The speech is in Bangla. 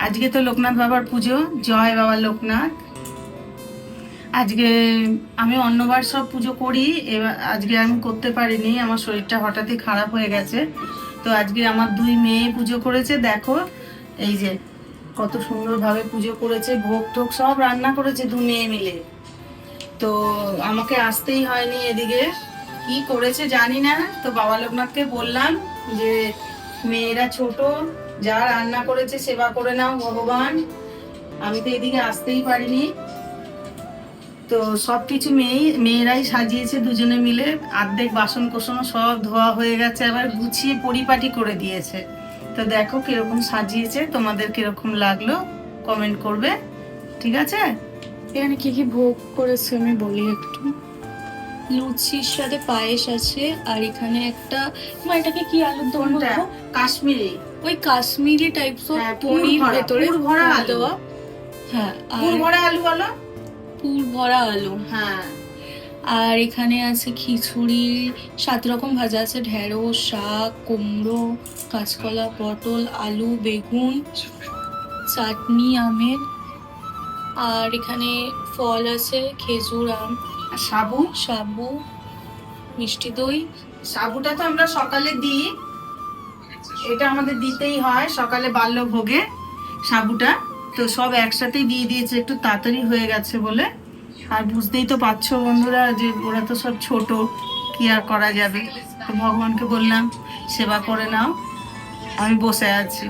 আজকে তো লোকনাথ বাবার পুজো। জয় বাবা লোকনাথ। আজকে আমি অন্যবার সব পুজো করি, এবার আজকে আমি করতে পারিনি, আমার শরীরটা হঠাৎই খারাপ হয়ে গেছে। তো আজকে আমার দুই মেয়ে পুজো করেছে। দেখো এই যে কত সুন্দরভাবে পুজো করেছে, ভোগ টোগ সব রান্না করেছে দু মেয়ে মিলে। তো আমাকে আসতেই হয়নি এদিকে, কি করেছে জানি না। তো বাবা লোকনাথকে বললাম যে মেয়েরা ছোট, যা রান্না করেছে সেবা করে নাও ভগবান, আমি তো এদিকে আসতেই পারিনি। তো সবকিছু মেয়েরাই সাজিয়েছে দুজনে মিলে। অর্ধেক বাসন কোসন সব ধোয়া হয়ে গেছে, আবার গুছিয়ে পরিপাটি করে দিয়েছে। তো দেখো কিরকম সাজিয়েছে, তোমাদের কিরকম লাগলো কমেন্ট করবে, ঠিক আছে? এখানে কি কি ভোগ করেছে আমি বলি একটু। লুচির সাথে পায়েস আছে, আর এখানে একটা, এটাকে কি আলুর দম বলবো? কাশ্মীরি, ওই কাশ্মীরি টাইপস অফ পনির ভেতরে পুর ভরা আলু দেওয়া। হ্যাঁ, পুর ভরা আলু বলো। পুর ভরা আলু, হ্যাঁ। আর এখানে আছে খিচুড়ি, 7 রকম ভাজা আছে, ঢেঁড়স, শাক, কুমড়ো, কাঁচকলা, পটল, আলু, বেগুন, চাটনি আমের, আর এখানে ফল আছে খেজুর, আম, সাবু, সাবু, মিষ্টি দই। সাবুটা তো আমরা সকালে দিই, এটা আমাদের দিতেই হয় সকালে বাল্য ভোগে সাবুটা। তো সব একসাথেই দিয়ে দিয়েছে, একটু তাড়াতাড়ি হয়ে গেছে বলে। আর বুঝতেই তো পারছো বন্ধুরা যে ওরা তো সব ছোট, কি আর করা যাবে। তো ভগবানকে বললাম সেবা করে নাও, আমি বসে আছি।